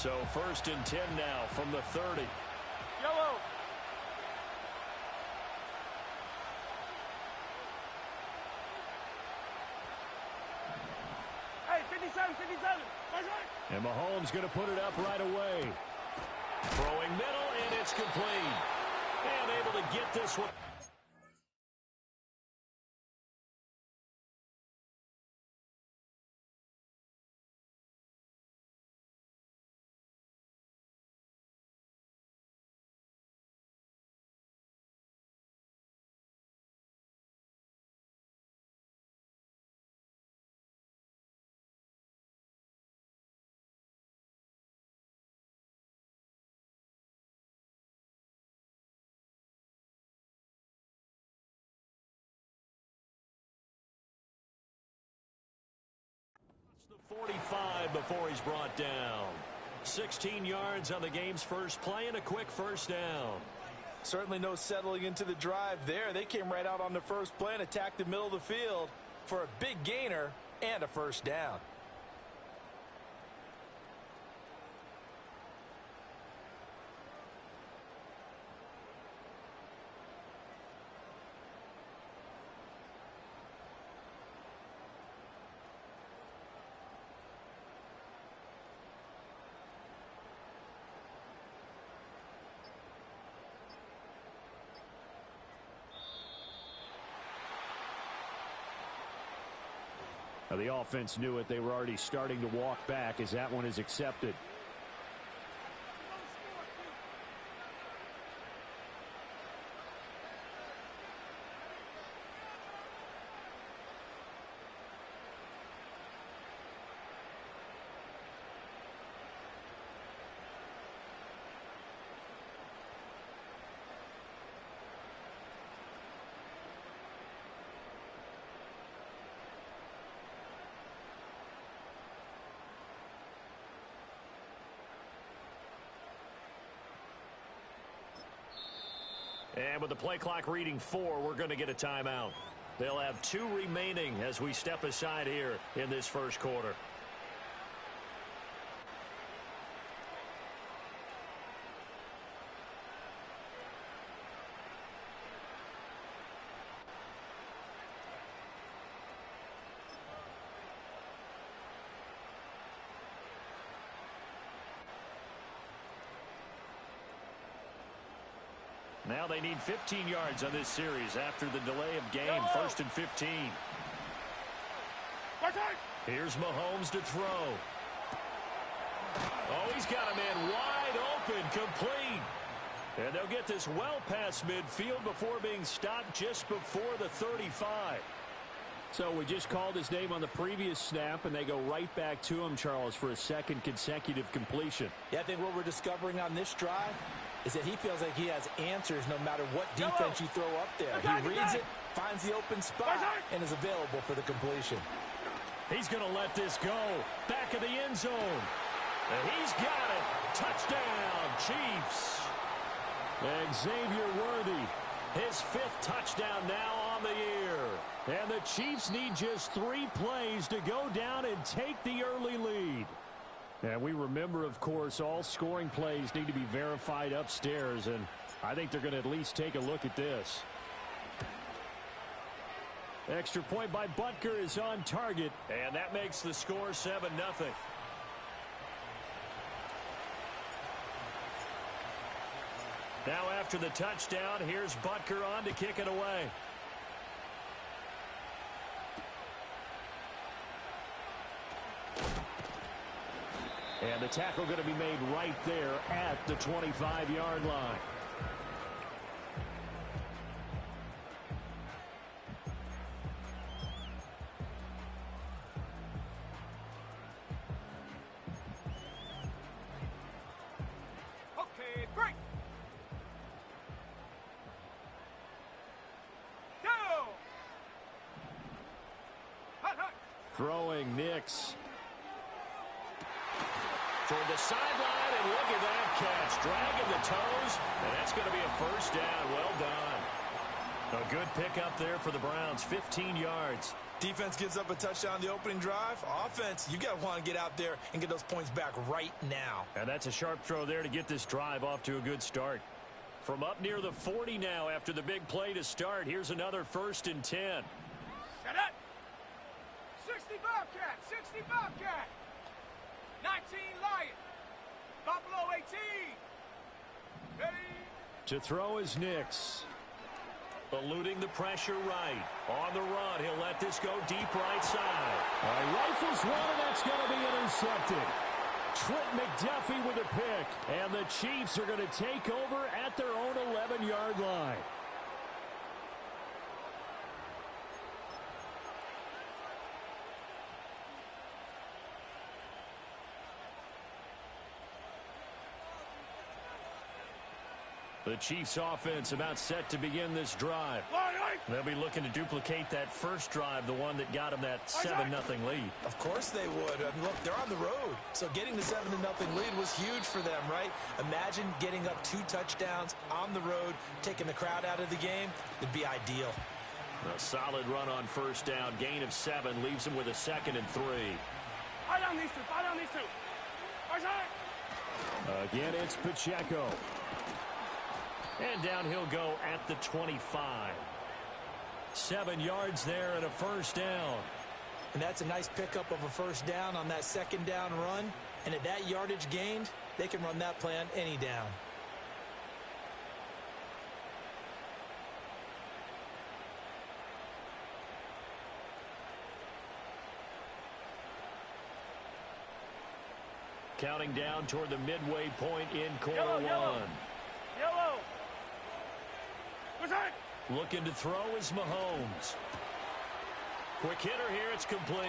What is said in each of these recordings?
So 1st and 10 now from the 30. Yellow. Hey, 57, 57. And Mahomes going to put it up right away. Throwing middle, and it's complete. And able to get this one. The 45 before he's brought down. 16 yards on the game's first play and a quick first down. Certainly no settling into the drive there. They came right out on the first play and attacked the middle of the field for a big gainer and a first down. Now the offense knew it. They were already starting to walk back as that one is accepted. And with the play clock reading 4, we're going to get a timeout. They'll have 2 remaining as we step aside here in this first quarter. Now they need 15 yards on this series after the delay of game. 1st and 15. Here's Mahomes to throw. Oh, he's got a man wide open, complete. And they'll get this well past midfield before being stopped just before the 35. So we just called his name on the previous snap, and they go right back to him, Charles, for a second consecutive completion. Yeah, I think what we're discovering on this drive is that he feels like he has answers no matter what defense you throw up there. He reads it, finds the open spot, and is available for the completion. He's going to let this go. Back of the end zone. And he's got it. Touchdown, Chiefs. And Xavier Worthy, his 5th touchdown now on the year. And the Chiefs need just 3 plays to go down and take the early lead. And we remember, of course, all scoring plays need to be verified upstairs, and I think they're going to at least take a look at this. Extra point by Butker is on target, and that makes the score 7-0. Now after the touchdown, here's Butker on to kick it away. And the tackle going to be made right there at the 25-yard line. Okay, great. Go. Hot, hot. Throwing Nix. Toward the sideline, and look at that catch. Dragging the toes, and that's going to be a first down. Well done. A good pickup there for the Browns, 15 yards. Defense gives up a touchdown the opening drive. Offense, you got to want to get out there and get those points back right now. And that's a sharp throw there to get this drive off to a good start. From up near the 40 now after the big play to start, here's another 1st and 10. Shut up! 60 Bobcat, 60 Bobcat. 19 Lion. Buffalo 18. Ready? To throw is Nix. Eluding the pressure right. On the run, he'll let this go deep right side. Rifles one, and that's going to be intercepted. Trent McDuffie with a pick. And the Chiefs are going to take over at their own 11-yard line. The Chiefs offense about set to begin this drive. They'll be looking to duplicate that first drive, the one that got them that 7-0 lead. Of course they would. I mean, look, they're on the road. So getting the 7-0 lead was huge for them, right? Imagine getting up 2 touchdowns on the road, taking the crowd out of the game. It'd be ideal. A solid run on first down. Gain of 7 leaves them with a 2nd and 3. Fire down these two. Fire down these two. Again, it's Pacheco. And down he'll go at the 25. 7 yards there and a first down. And that's a nice pickup of a first down on that second down run. And at that yardage gained, they can run that play on any down. Counting down toward the midway point in quarter Yellow, one. yellow. Yellow. What's that? Looking to throw is Mahomes. Quick hitter here, it's complete.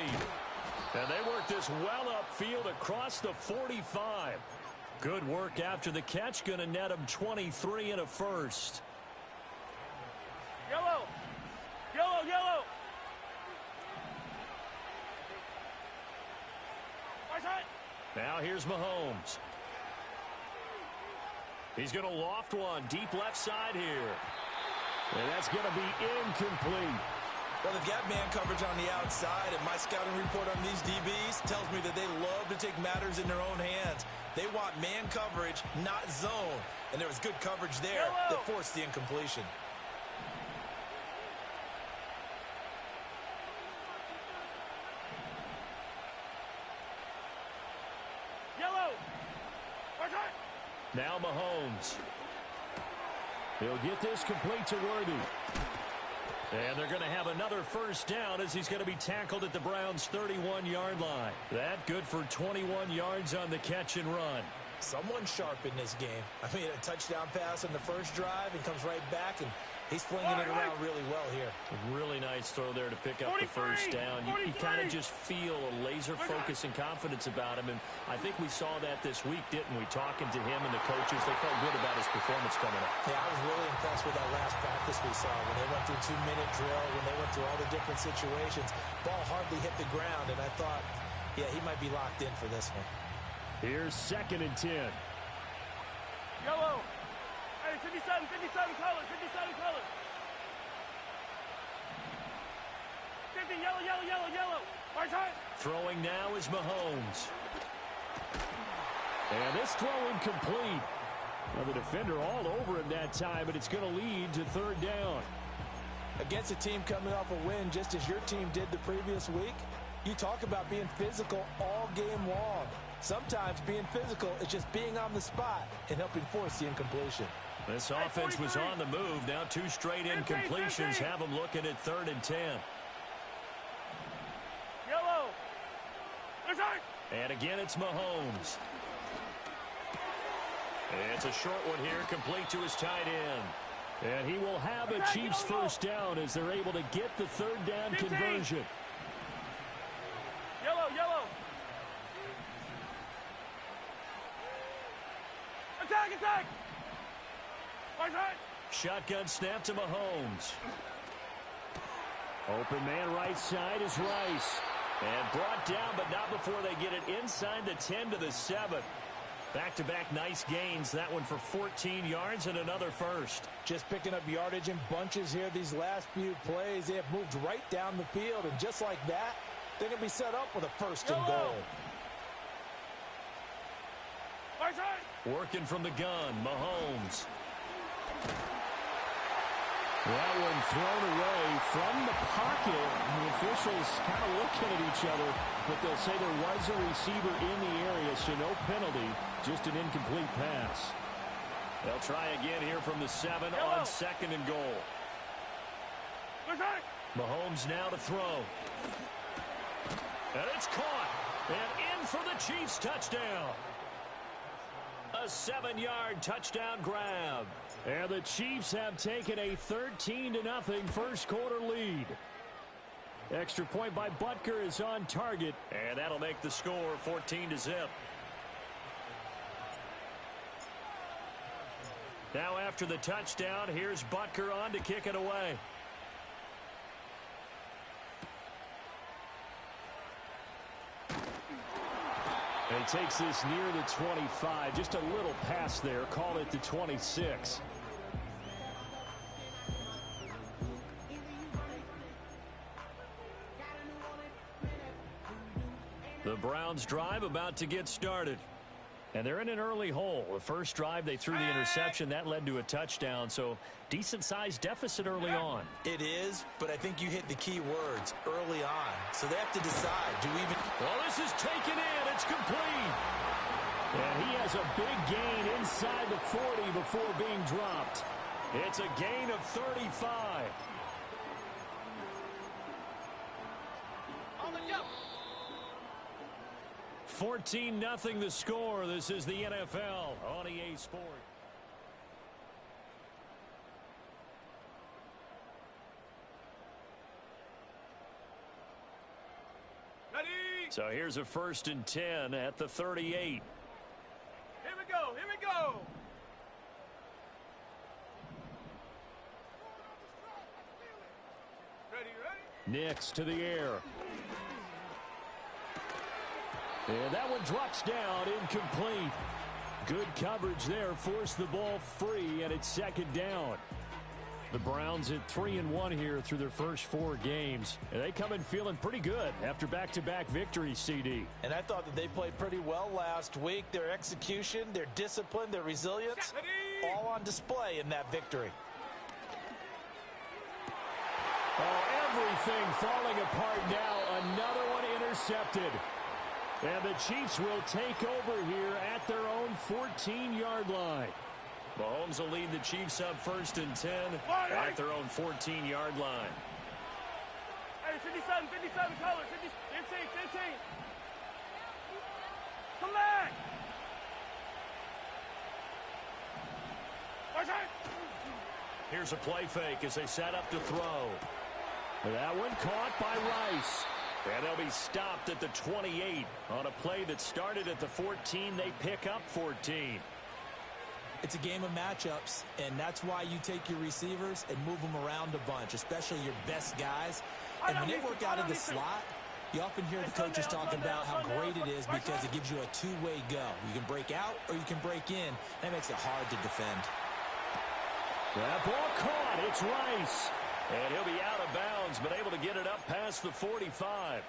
And they work this well upfield across the 45. Good work after the catch, going to net them 23 and a first. Yellow. Yellow, yellow. What's that? Now here's Mahomes. He's going to loft one deep left side here. And that's going to be incomplete. Well, they've got man coverage on the outside, and my scouting report on these DBs tells me that they love to take matters in their own hands. They want man coverage, not zone. And there was good coverage there that forced the incompletion. Yellow. What's that? Now Mahomes. He'll get this complete to Worthy. And they're going to have another first down as he's going to be tackled at the Browns' 31-yard line. That good for 21 yards on the catch and run. Someone sharp in this game. I mean, a touchdown pass on the first drive and comes right back, and he's flinging it around really well here. Really nice throw there to pick up the first down. You kind of just feel a laser focus and confidence about him, and I think we saw that this week, didn't we? Talking to him and the coaches, they felt good about his performance coming up. Yeah, I was really impressed with that last practice we saw when they went through 2-minute drill, when they went through all the different situations. Ball hardly hit the ground, and I thought, yeah, he might be locked in for this one. Here's 2nd and 10. Yellow. Hey, 57 colors, 57 colors. 50, yellow, yellow, yellow, yellow. Right side. Throwing now is Mahomes. And this throw incomplete. Well, the defender all over him that time, but it's going to lead to 3rd down. Against a team coming off a win just as your team did the previous week, you talk about being physical all game long. Sometimes being physical is just being on the spot and helping force the incompletion. This offense was on the move. Now 2 straight incompletions have them looking at 3rd and 10. Yellow. And again, it's Mahomes. And it's a short one here, complete to his tight end. And he will have a Chiefs first down as they're able to get the 3rd down conversion. Yellow, yellow. Attack, attack. Right side. Shotgun snap to Mahomes. Open man right side is Rice. And brought down, but not before they get it inside the 10 to the 7. Back-to-back nice gains. That one for 14 yards and another first. Just picking up yardage in bunches here these last few plays. They have moved right down the field, and just like that, they're going to be set up with a first and goal. Working from the gun, Mahomes. That one thrown away from the pocket. The officials kind of looking at each other, but they'll say there was a receiver in the area, so no penalty, just an incomplete pass. They'll try again here from the 7 on 2nd and goal. Mahomes now to throw. And it's caught. And in for the Chiefs touchdown. A 7-yard touchdown grab. And the Chiefs have taken a 13-0 first quarter lead. Extra point by Butker is on target. And that'll make the score 14-0. Now after the touchdown, here's Butker on to kick it away. And he takes this near the 25. Just a little pass there. Call it the 26. The Browns drive about to get started. And they're in an early hole. The first drive, they threw the interception. That led to a touchdown. So decent-sized deficit early on. It is, but I think you hit the key words, early on. So they have to decide, do we even... Well, this is taken in. It's complete. And he has a big gain inside the 40 before being dropped. It's a gain of 35. 14-0 the score. This is the NFL on EA Sports. Ready? So here's a 1st and 10 at the 38. Here we go. Here we go. Ready, ready? Nix to the air. And that one drops down, incomplete. Good coverage there, forced the ball free, and it's 2nd down. The Browns at 3-1 here through their first 4 games. And they come in feeling pretty good after back-to-back victories, CD. And I thought that they played pretty well last week. Their execution, their discipline, their resilience, all on display in that victory. Oh, everything falling apart now. Another one intercepted. And the Chiefs will take over here at their own 14-yard line. Mahomes will lead the Chiefs up 1st and 10 at their own 14-yard line. Hey, 57, 57, color, 50, 15, 15. Come back. Here's a play fake as they set up to throw. That one caught by Rice. And they'll be stopped at the 28 on a play that started at the 14. They pick up 14. It's a game of matchups, and that's why you take your receivers and move them around a bunch, especially your best guys. And when they work out of the slot, you often hear the coaches talking about how great it is because it gives you a two-way go. You can break out or you can break in. That makes it hard to defend. That ball caught. It's Rice. And he'll be out of bounds, but able to get it up past the 45.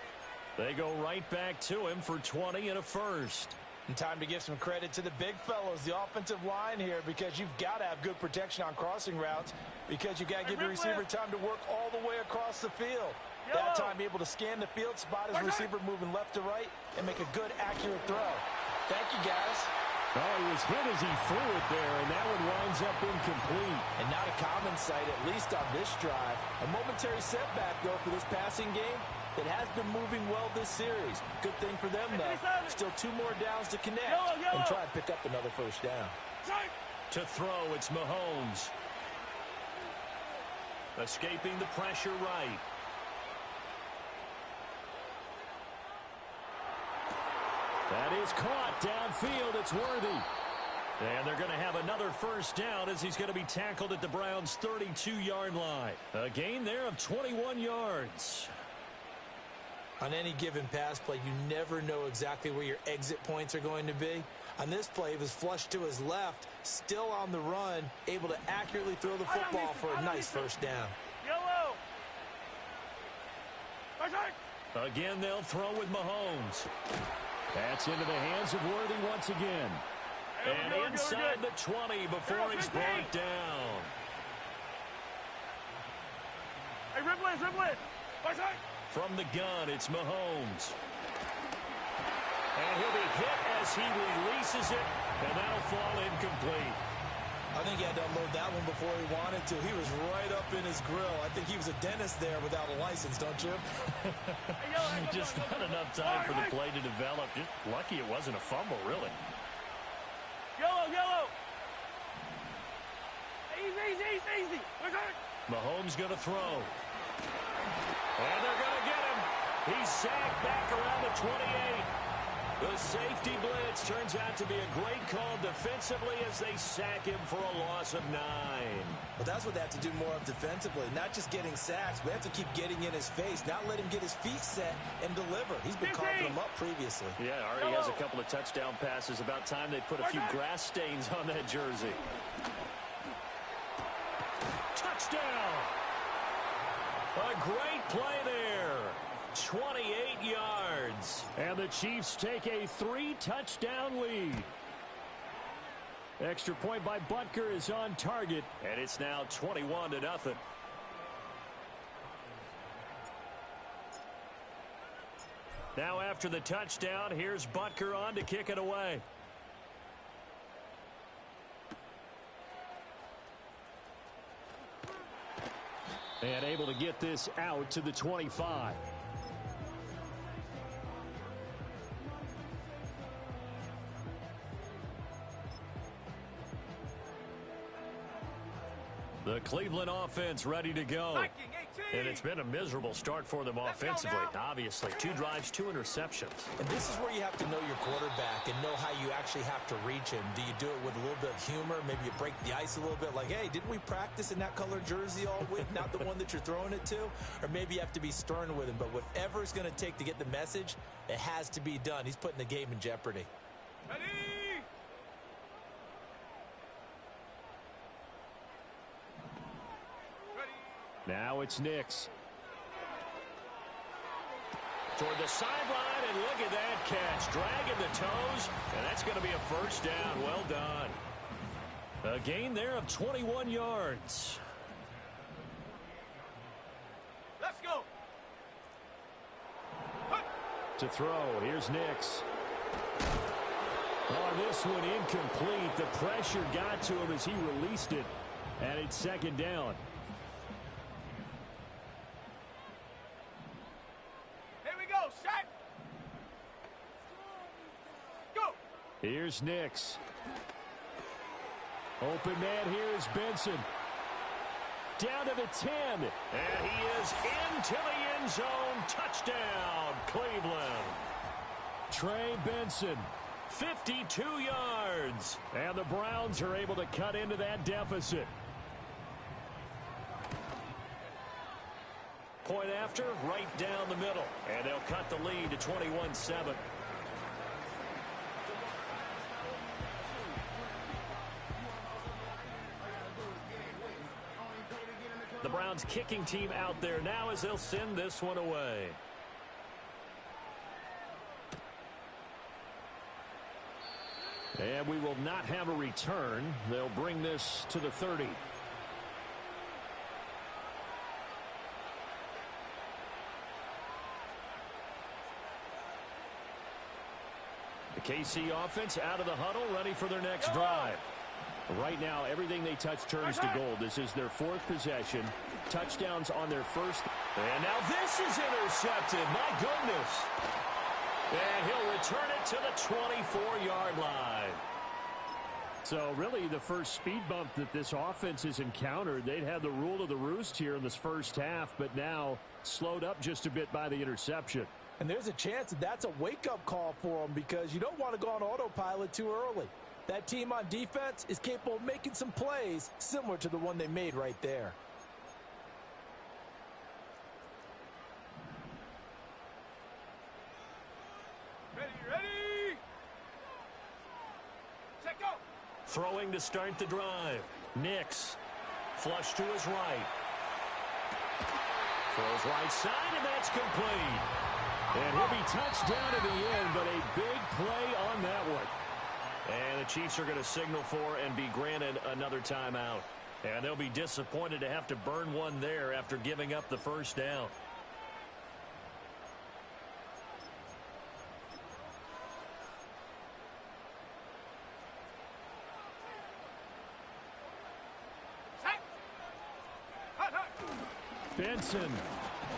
They go right back to him for 20 and a first. And time to give some credit to the big fellows, the offensive line here, because you've got to have good protection on crossing routes because you've got to give the receiver time to work all the way across the field. That time, be able to scan the field, spot his receiver moving left to right, and make a good, accurate throw. Thank you, guys. Oh, he was hit as he threw it there, and that one winds up incomplete. And not a common sight, at least on this drive. A momentary setback, though, for this passing game that has been moving well this series. Good thing for them, though. Still 2 more downs to connect and try and pick up another first down. To throw, it's Mahomes. Escaping the pressure right. That is caught downfield. It's Worthy. And they're going to have another first down as he's going to be tackled at the Browns' 32-yard line. A gain there of 21 yards. On any given pass play, you never know exactly where your exit points are going to be. On this play, he was flushed to his left, still on the run, able to accurately throw the football for a nice first down. Yellow. Again, they'll throw with Mahomes. That's into the hands of Worthy once again. And inside the 20 before he's brought down. Hey, Riblet. From the gun, it's Mahomes. And he'll be hit as he releases it, and that'll fall incomplete. I think he had to unload that one before he wanted to. He was right up in his grill. I think he was a dentist there without a license, don't you? Just not enough time for the play to develop. Just lucky it wasn't a fumble, really. Yellow. Easy. Mahomes going to throw. And they're going to get him. He's sacked back around the 28. The safety blitz turns out to be a great call defensively as they sack him for a loss of 9. But that's what they have to do more of defensively, not just getting sacks. We have to keep getting in his face, not let him get his feet set and deliver. He's been carving them up previously. Yeah, already has a couple of touchdown passes. About time they put a few grass stains on that jersey. Touchdown! A great play there. 28 yards. And the Chiefs take a 3-touchdown lead. Extra point by Butker is on target. And it's now 21-0. Now after the touchdown, here's Butker on to kick it away. And able to get this out to the 25. The Cleveland offense ready to go. And it's been a miserable start for them offensively. Obviously, 2 drives, 2 interceptions. And this is where you have to know your quarterback and know how you actually have to reach him. Do you do it with a little bit of humor? Maybe you break the ice a little bit like, hey, didn't we practice in that color jersey all week? Not the one that you're throwing it to? Or maybe you have to be stern with him. But whatever it's going to take to get the message, it has to be done. He's putting the game in jeopardy. Ready? Now it's Nix. Toward the sideline, and look at that catch. Dragging the toes, and that's going to be a first down. Well done. A gain there of 21 yards. Let's go. To throw, here's Nix. Oh, this one incomplete. The pressure got to him as he released it, and it's second down. Here's Nix. Open man here is Benson. Down to the 10. And he is into the end zone. Touchdown, Cleveland. Trey Benson, 52 yards. And the Browns are able to cut into that deficit. Point after, right down the middle. And they'll cut the lead to 21-7. The Browns kicking team out there now as they'll send this one away. And we will not have a return. They'll bring this to the 30. The KC offense out of the huddle, ready for their next drive. Right now, everything they touch turns to gold. This is their 4th possession. Touchdowns on their first. And now this is intercepted. My goodness. And he'll return it to the 24-yard line. So really the first speed bump that this offense has encountered. They'd had the rule of the roost here in this first half, but now slowed up just a bit by the interception. And there's a chance that that's a wake-up call for them because you don't want to go on autopilot too early. That team on defense is capable of making some plays similar to the one they made right there. Ready. throwing to start the drive. Nix, flush to his right. Throws right side, and that's complete. And he'll be touched down at the end, but a big play on that one. And the Chiefs are going to signal for and be granted another timeout. And they'll be disappointed to have to burn one there after giving up the first down. Benson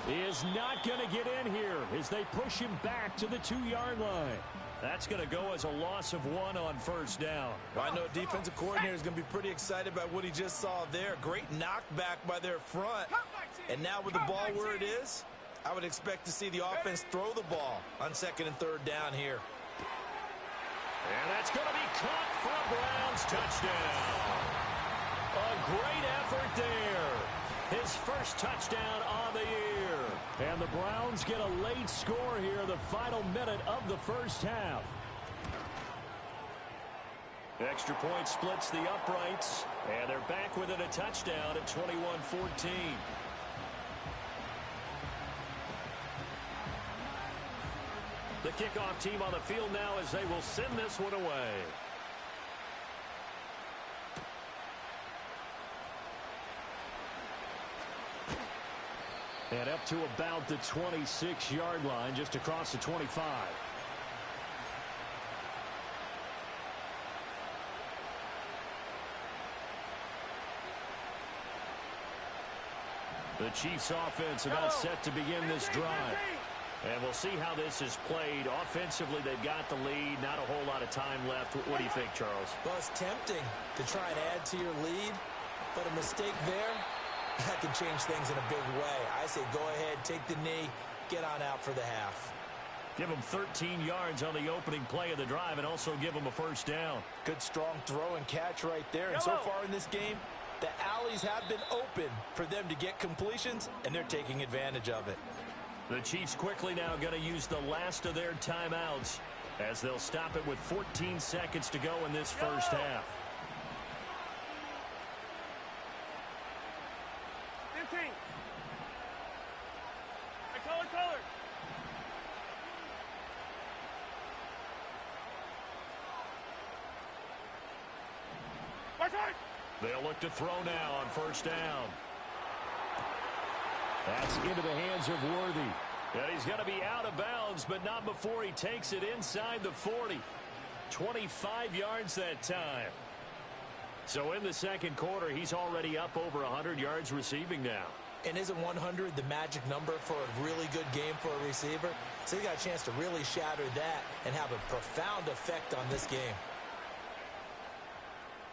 is not going to get in here as they push him back to the 2-yard line. That's going to go as a loss of 1 on first down. Well, I know a defensive coordinator is going to be pretty excited about what he just saw there. Great knockback by their front. And now with the ball where it is, I would expect to see the offense throw the ball on 2nd and 3rd down here. And that's going to be caught for a Browns touchdown. A great effort there. His first touchdown on the year. And the Browns get a late score here, the final minute of the first half. Extra point splits the uprights, and they're back within a touchdown at 21-14. The kickoff team on the field now as they will send this one away. And up to about the 26-yard line, just across the 25. The Chiefs offense about set to begin this drive. And we'll see how this is played. Offensively, they've got the lead. Not a whole lot of time left. What do you think, Charles? Well, it's tempting to try and add to your lead, but a mistake there, that can change things in a big way. I say go ahead, take the knee, get on out for the half. Give them 13 yards on the opening play of the drive and also give them a first down. Good strong throw and catch right there. And so far in this game, the alleys have been open for them to get completions, and they're taking advantage of it. The Chiefs quickly now going to use the last of their timeouts as they'll stop it with 14 seconds to go in this first half. 15. Color. They'll look to throw now on first down. That's into the hands of Worthy. And he's going to be out of bounds, but not before he takes it inside the 40. 25 yards that time. So in the second quarter, he's already up over 100 yards receiving now. And isn't 100 the magic number for a really good game for a receiver? So he got a chance to really shatter that and have a profound effect on this game.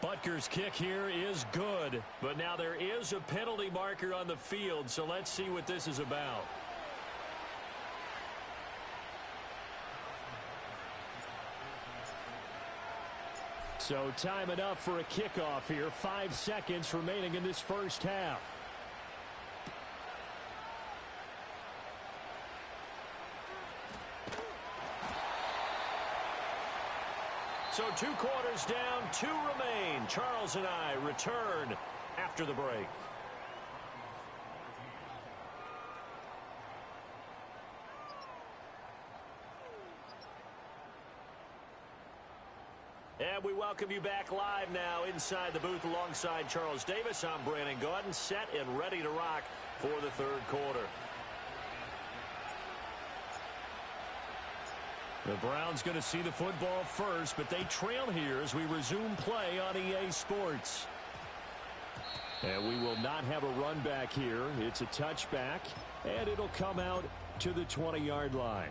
Butker's kick here is good, but now there is a penalty marker on the field, so let's see what this is about. So time enough for a kickoff here. 5 seconds remaining in this first half. So 2 quarters down, 2 remain. Charles and I return after the break. And we welcome you back live now inside the booth alongside Charles Davis. I'm Brandon Gaudin, set and ready to rock for the third quarter. The Browns going to see the football first, but they trail here as we resume play on EA Sports. And we will not have a run back here. It's a touchback, and it'll come out to the 20-yard line.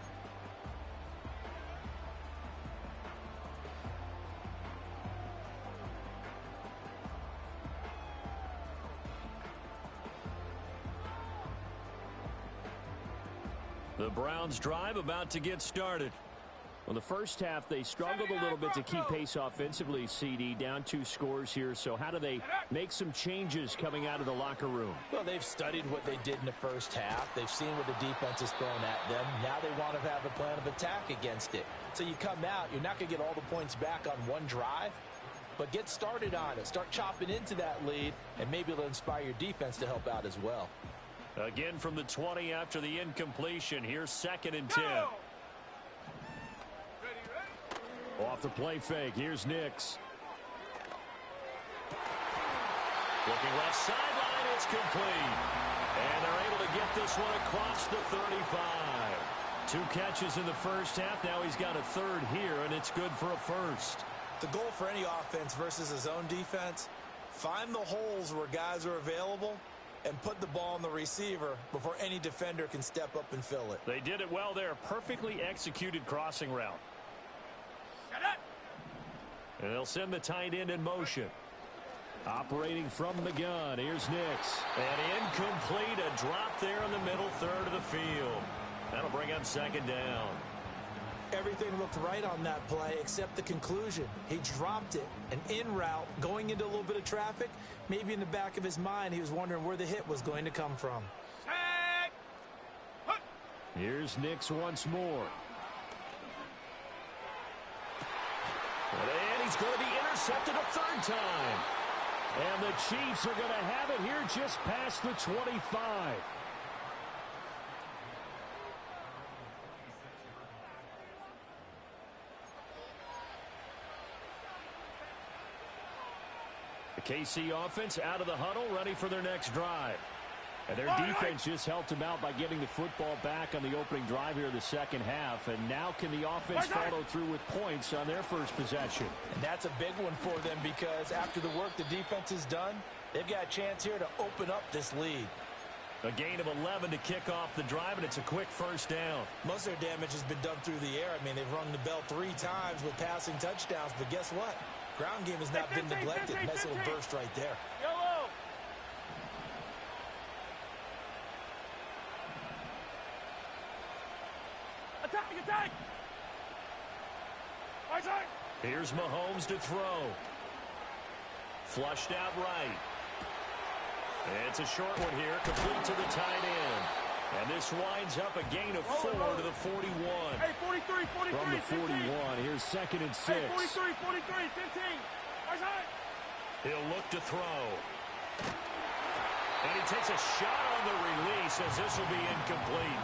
The Browns drive about to get started. Well, the first half, they struggled a little bit to keep pace offensively, CD, down 2 scores here. So how do they make some changes coming out of the locker room? Well, they've studied what they did in the first half. They've seen what the defense has thrown at them. Now they want to have a plan of attack against it. So you come out, you're not going to get all the points back on one drive. but get started on it. Start chopping into that lead, and maybe it'll inspire your defense to help out as well. Again from the 20 after the incompletion. Here's 2nd and 10. Off the play fake. Here's Nix. Looking left sideline. It's complete. And they're able to get this one across the 35. 2 catches in the first half. Now he's got a 3rd here, and it's good for a 1st. The goal for any offense versus a zone defense, find the holes where guys are available and put the ball on the receiver before any defender can step up and fill it. They did it well there. Perfectly executed crossing route. And they'll send the tight end in motion. Operating from the gun. Here's Nix. And incomplete. A drop there in the middle third of the field. That'll bring up 2nd down. Everything looked right on that play except the conclusion. He dropped it. An in route going into a little bit of traffic. Maybe in the back of his mind he was wondering where the hit was going to come from. Here's Nix once more. And he's going to be intercepted a 3rd time. And the Chiefs are going to have it here just past the 25. The KC offense out of the huddle, ready for their next drive. And their defense just helped them out by getting the football back on the opening drive here in the second half. And now can the offense follow through with points on their first possession? And that's a big one for them because after the work the defense has done, they've got a chance here to open up this lead. A gain of 11 to kick off the drive, and it's a quick 1st down. Most of their damage has been done through the air. I mean, they've rung the bell 3 times with passing touchdowns, but guess what? Ground game has not been neglected. Nice little burst right there. Yellow. Attack! Right side. Here's Mahomes to throw. Flushed out right. It's a short one here, complete to the tight end. And this winds up a gain of 4 to the 41. Hey, 43, From the 41, here's 2nd and 6. Hey, 43, 15. Right side. He'll look to throw. And he takes a shot on the release as this will be incomplete.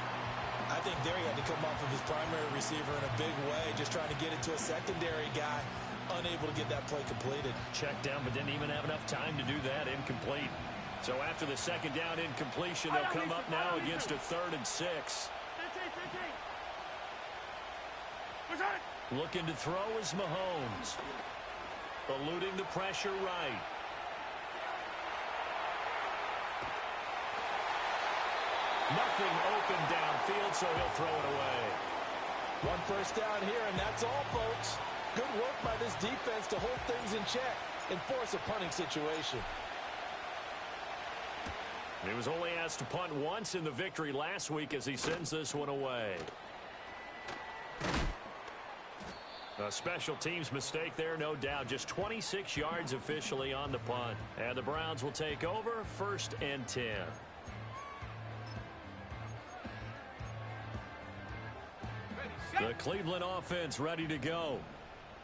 I think there he had to come off of his primary receiver in a big way, just trying to get it to a secondary guy, unable to get that play completed. Checked down, but didn't even have enough time to do that. Incomplete. So after the 2nd down incompletion, they'll come up now against a 3rd and 6. 15. Looking to throw is Mahomes. Eluding the pressure right. Nothing open downfield, so he'll throw it away. 1 first down here, and that's all, folks. Good work by this defense to hold things in check and force a punting situation. He was only asked to punt once in the victory last week as he sends this one away. A special teams mistake there, no doubt. Just 26 yards officially on the punt. And the Browns will take over 1st and 10. The Cleveland offense ready to go.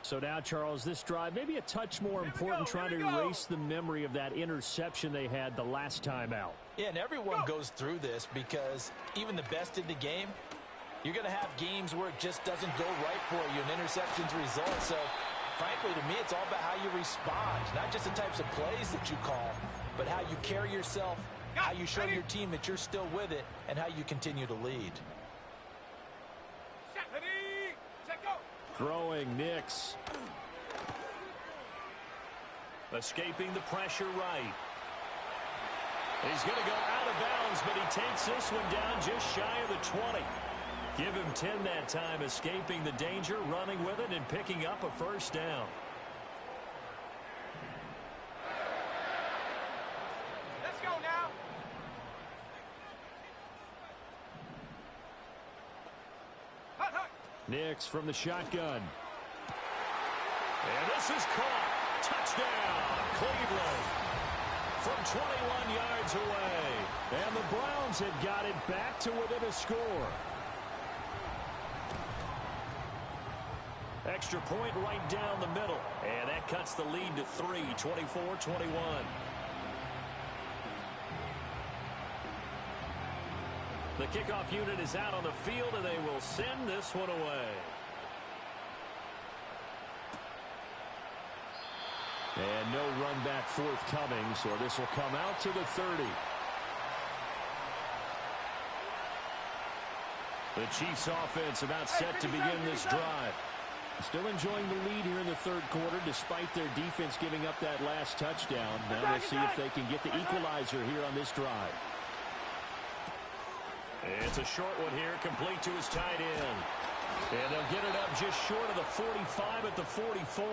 So now, Charles, this drive maybe a touch more important, trying to erase the memory of that interception they had the last time out. Yeah, and everyone goes through this because even the best in the game, you're going to have games where it just doesn't go right for you, and interceptions result. So, frankly, to me, it's all about how you respond, not just the types of plays that you call, but how you carry yourself, how you show your team that you're still with it, and how you continue to lead. Throwing Nix. Escaping the pressure right. He's going to go out of bounds, but he takes this one down just shy of the 20. Give him 10 that time, escaping the danger, running with it, and picking up a 1st down. Let's go now. Nix from the shotgun. And this is caught. Touchdown, Cleveland. From 21 yards away. And the Browns had got it back to within a score. Extra point right down the middle. And that cuts the lead to 3, 24-21. The kickoff unit is out on the field, and they will send this one away. And no run back forthcoming, so this will come out to the 30. The Chiefs offense about set to begin this drive. Still enjoying the lead here in the third quarter despite their defense giving up that last touchdown. Now we'll see if they can get the equalizer here on this drive. It's a short one here, complete to his tight end. And they'll get it up just short of the 45 at the 44.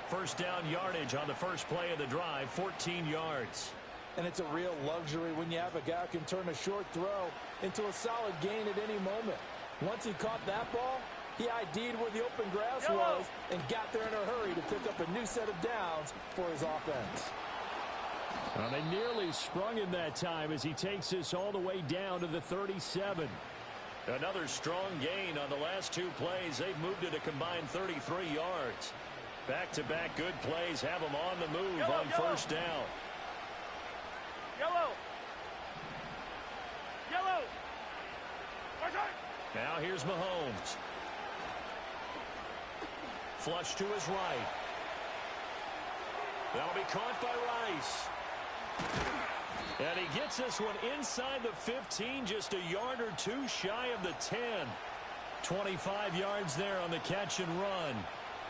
First down yardage on the first play of the drive, 14 yards. And it's a real luxury when you have a guy who can turn a short throw into a solid gain at any moment. Once he caught that ball, he ID'd where the open grass was and got there in a hurry to pick up a new set of downs for his offense. Well, they nearly sprung him that time as he takes this all the way down to the 37. Another strong gain on the last two plays. They've moved it a combined 33 yards. Back-to-back good plays have them on the move on first down. Yellow. Now here's Mahomes. Flush to his right. That'll be caught by Rice. And he gets this one inside the 15, just a yard or two shy of the 10. 25 yards there on the catch and run.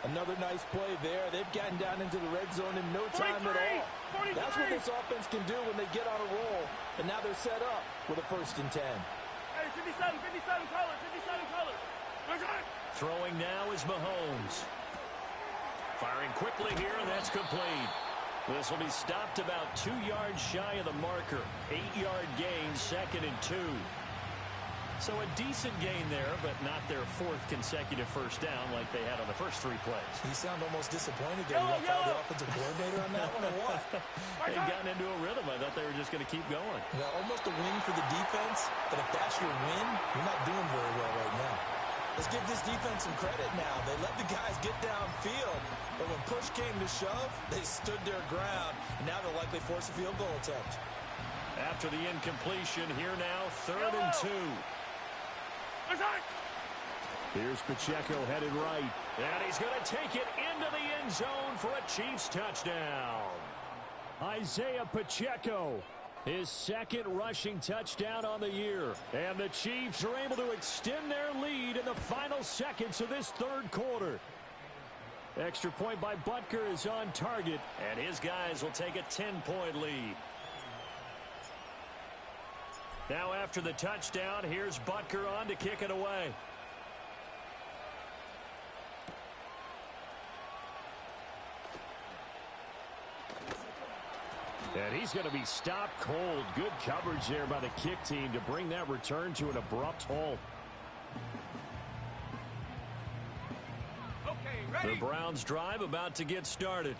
Another nice play there. They've gotten down into the red zone in no time at all. 43. That's what this offense can do when they get on a roll. And now they're set up with a 1st and 10. Hey, 57 color. Throwing now is Mahomes. Firing quickly here, and that's complete. This will be stopped about 2 yards shy of the marker. 8-yard gain, 2nd and 2. So a decent gain there, but not their 4th consecutive first down like they had on the first 3 plays. You sound almost disappointed there. You don't follow the offensive coordinator on that one or what? They've gotten into a rhythm. I thought they were just going to keep going. Yeah, almost a win for the defense, but if that's your win, you're not doing very well right now. Let's give this defense some credit now. They let the guys get downfield, but when push came to shove, they stood their ground, and now they'll likely force a field goal attempt. After the incompletion, here now, 3rd and 2. Here's Pacheco headed right. And he's going to take it into the end zone for a Chiefs touchdown. Isaiah Pacheco, his 2nd rushing touchdown on the year. And the Chiefs are able to extend their lead in the final seconds of this third quarter. Extra point by Butker is on target, and his guys will take a 10-point lead. Now after the touchdown, here's Butker on to kick it away. And he's going to be stopped cold. Good coverage there by the kick team to bring that return to an abrupt halt. Okay, ready. The Browns drive about to get started.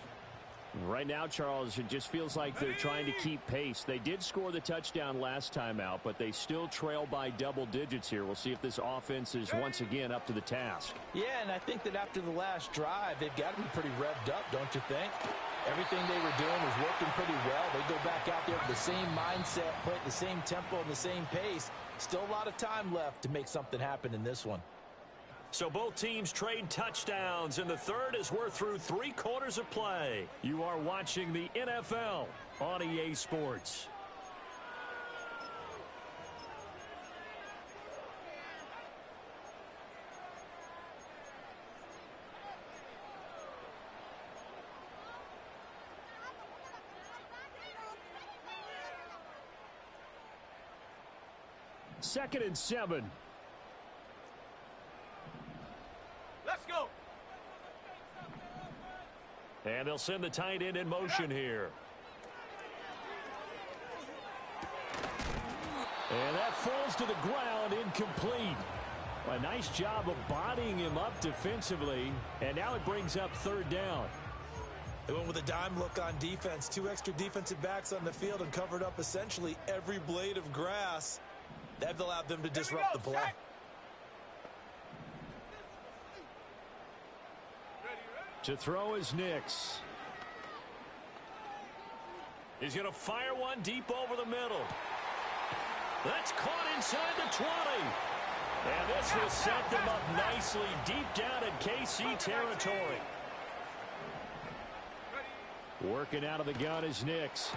Right now, Charles, it just feels like they're trying to keep pace. They did score the touchdown last time out, but they still trail by double digits here. We'll see if this offense is once again up to the task. Yeah, and I think that after the last drive, they've got to be pretty revved up, don't you think? Everything they were doing was working pretty well. They go back out there with the same mindset, play at the same tempo and the same pace. Still a lot of time left to make something happen in this one. So both teams trade touchdowns, and the third as we're through 3 quarters of play. You are watching the NFL on EA Sports. Second and 7. Let's go. And they'll send the tight end in motion here. And that falls to the ground, incomplete. A nice job of bodying him up defensively. And now it brings up 3rd down. They went with a dime look on defense. 2 extra defensive backs on the field and covered up essentially every blade of grass. That allowed them to disrupt the play. To throw is Nix. He's going to fire one deep over the middle. That's caught inside the 20. And this will set them up nicely deep down in KC territory. Working out of the gun is Nix.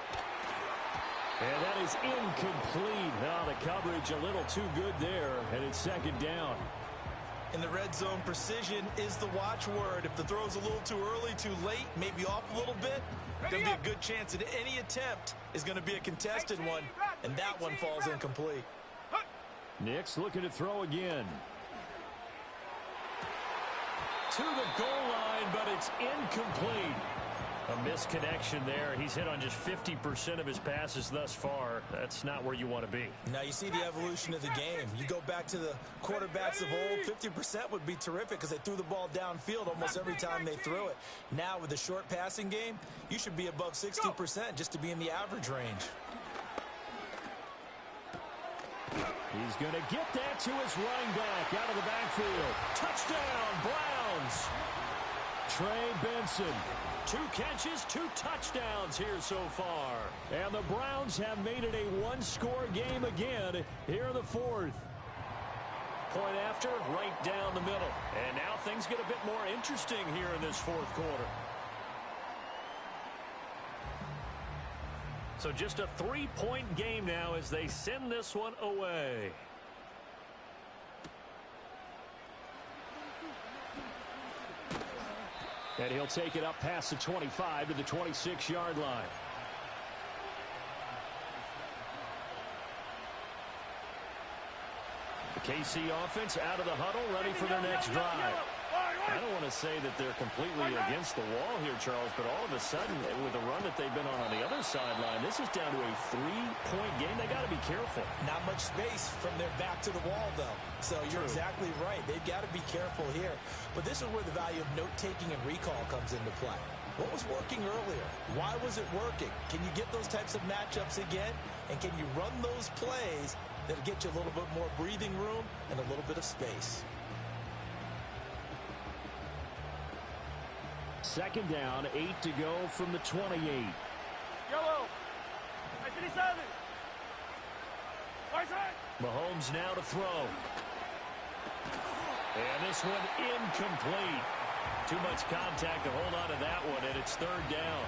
And that is incomplete. Now the coverage a little too good there, and it's second down. In the red zone, precision is the watchword. If the throw's a little too early, too late, maybe off a little bit, there'll be a good chance that any attempt is going to be a contested one, and that one falls incomplete. Nix looking to throw again. To the goal line, but it's incomplete. A misconnection there. He's hit on just 50% of his passes thus far. That's not where you want to be. Now you see the evolution of the game. You go back to the quarterbacks of old, 50% would be terrific because they threw the ball downfield almost every time they threw it. Now with the short passing game, you should be above 60% just to be in the average range. He's going to get that to his running back out of the backfield. Touchdown, Browns. Trey Benson. 2 catches, 2 touchdowns here so far. And the Browns have made it a one-score game again here in the fourth. Point after, right down the middle. And now things get a bit more interesting here in this fourth quarter. So just a 3-point game now as they send this one away. And he'll take it up past the 25 to the 26-yard line. The KC offense out of the huddle, ready for their next drive. I don't want to say that they're completely against the wall here, Charles, but all of a sudden, with the run that they've been on the other sideline, this is down to a 3-point game. They got to be careful. Not much space from their back to the wall, though. So you're exactly right. They've got to be careful here. But this is where the value of note-taking and recall comes into play. What was working earlier? Why was it working? Can you get those types of matchups again? And can you run those plays that'll get you a little bit more breathing room and a little bit of space? Second down, 8 to go from the 28. Yellow. 57. Right side. Mahomes now to throw. And this one incomplete. Too much contact to hold on to that one, and it's third down.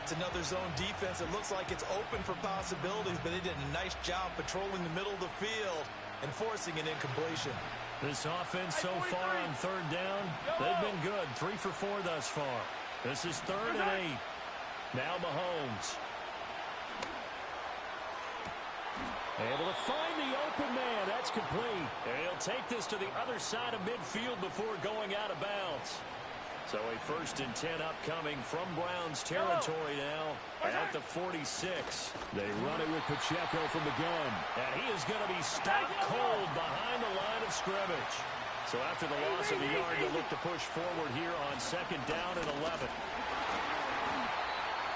It's another zone defense. It looks like it's open for possibilities, but they did a nice job patrolling the middle of the field and forcing an incompletion. This offense so far on third down, they've been good. 3 for 4 thus far. This is 3rd and 8. Now Mahomes. Able to find the open man. That's complete. And he'll take this to the other side of midfield before going out of bounds. So a 1st and 10 upcoming from Browns territory now at the 46. They run it with Pacheco from the gun. And he is going to be stopped cold behind the line of scrimmage. So after the loss of the yard, they'll look to push forward here on 2nd down and 11.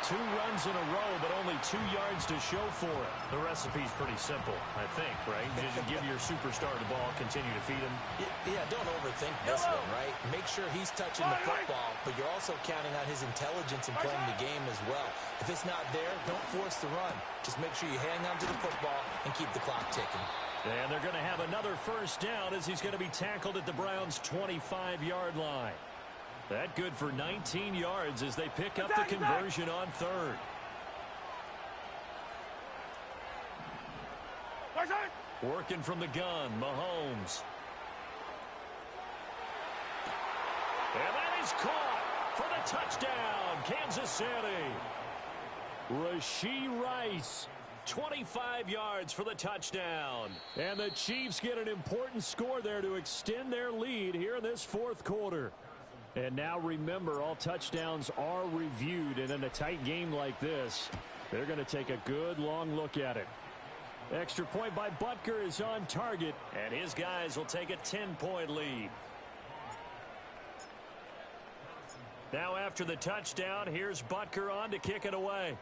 2 runs in a row, but only 2 yards to show for it. The recipe's pretty simple, I think, right? You just give your superstar the ball, continue to feed him. Yeah, don't overthink this one, right? Make sure he's touching the football, but you're also counting on his intelligence in playing the game as well. If it's not there, don't force the run. Just make sure you hang on to the football and keep the clock ticking. And they're going to have another 1st down as he's going to be tackled at the Browns' 25-yard line. That good for 19 yards as they pick up the conversion on 3rd. Working from the gun, Mahomes. And that is caught for the touchdown, Kansas City. Rashee Rice, 25 yards for the touchdown. And the Chiefs get an important score there to extend their lead here in this 4th quarter. And now remember, all touchdowns are reviewed, and in a tight game like this, they're going to take a good long look at it. Extra point by Butker is on target, and his guys will take a 10-point lead. Now after the touchdown, here's Butker on to kick it away.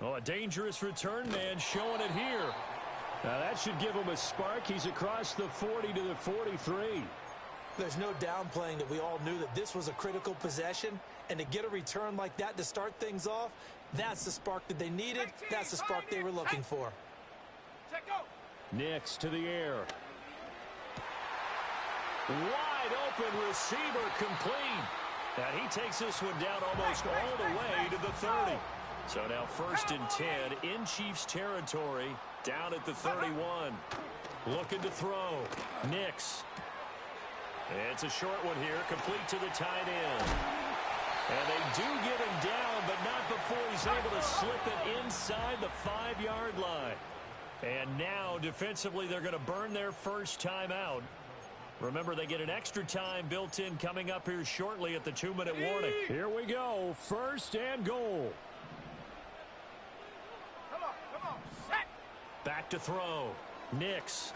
Oh, a dangerous return man showing it here. Now that should give him a spark. He's across the 40 to the 43. There's no downplaying that we all knew that this was a critical possession, and to get a return like that to start things off, that's the spark that they needed. That's the spark they were looking for. Nix to the air. Wide open receiver complete. And he takes this one down almost all the way to the 30. So now 1st and 10 in Chiefs territory, down at the 31. Looking to throw. Nix. It's a short one here, complete to the tight end. And they do get him down, but not before he's able to slip it inside the 5-yard line. And now, defensively, they're going to burn their first time out. Remember, they get an extra time built in coming up here shortly at the 2-minute warning. Here we go, 1st and goal. Come on, set. Back to throw. Nix.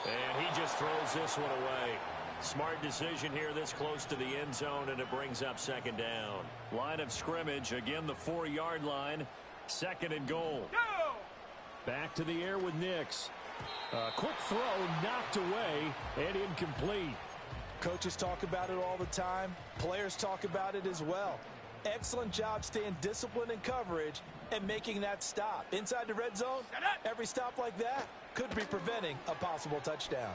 And he just throws this one away. Smart decision here this close to the end zone, and it brings up 2nd down. Line of scrimmage, again the 4-yard line. 2nd and goal. Go! Back to the air with Nix. Quick throw knocked away and incomplete. Coaches talk about it all the time. Players talk about it as well. Excellent job staying disciplined in coverage and making that stop. Inside the red zone, every stop like that could be preventing a possible touchdown.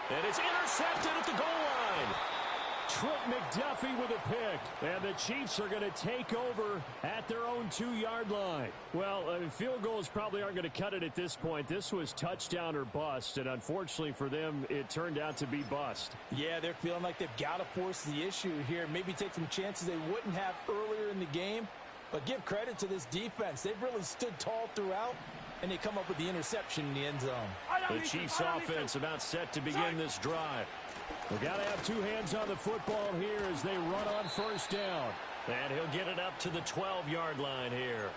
And it's intercepted at the goal line. Trent McDuffie with a pick. And the Chiefs are going to take over at their own 2-yard line. Well, field goals probably aren't going to cut it at this point. This was touchdown or bust, and unfortunately for them, it turned out to be bust. Yeah, they're feeling like they've got to force the issue here. Maybe take some chances they wouldn't have earlier in the game. But give credit to this defense. They've really stood tall throughout, and they come up with the interception in the end zone. The Chiefs offense about set to begin this drive. We've got to have 2 hands on the football here as they run on 1st down. And he'll get it up to the 12-yard line here.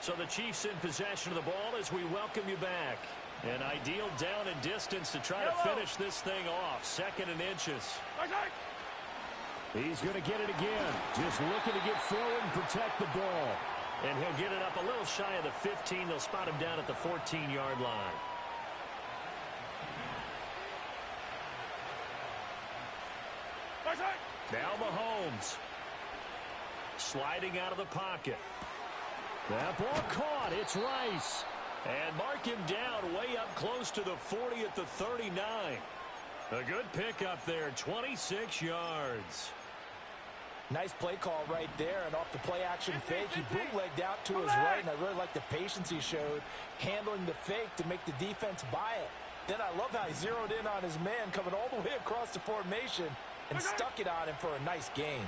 So the Chiefs in possession of the ball as we welcome you back. An ideal down and distance to try to finish this thing off. 2nd and inches. He's going to get it again. Just looking to get forward and protect the ball. And he'll get it up a little shy of the 15. They'll spot him down at the 14-yard line. Now Mahomes. Sliding out of the pocket. That ball caught. It's Rice. And mark him down way up close to the 40 at the 39. A good pickup there, 26 yards. Nice play call right there, and off the play-action fake, he bootlegged out to his right, and I really like the patience he showed handling the fake to make the defense buy it. Then I love how he zeroed in on his man coming all the way across the formation and stuck it on him for a nice gain.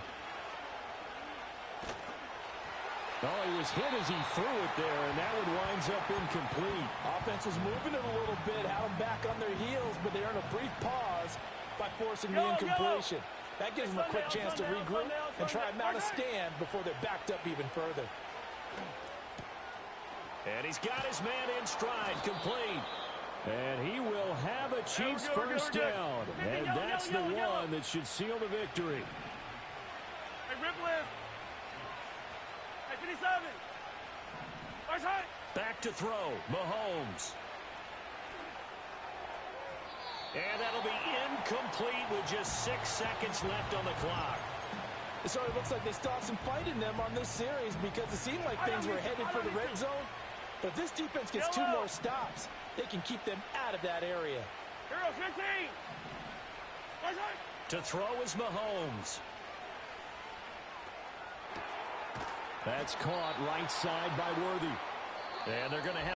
Oh, he was hit as he threw it there, and that one winds up incomplete. Offense was moving it a little bit, had them back on their heels, but they earned a brief pause by forcing the incompletion. That gives them a quick chance to regroup and try and mount a stand before they're backed up even further. And he's got his man in stride, complete. And he will have a Chiefs first down. And that's the one that should seal the victory. Hey, rip lift. Hey, 57. Back to throw, Mahomes. And that'll be incomplete with just 6 seconds left on the clock. It sort of looks like they still have some fight in them on this series because it seemed like things were headed for the red zone. But if this defense gets 2 more stops, they can keep them out of that area. Hero 15. To throw is Mahomes. That's caught right side by Worthy. And they're going to have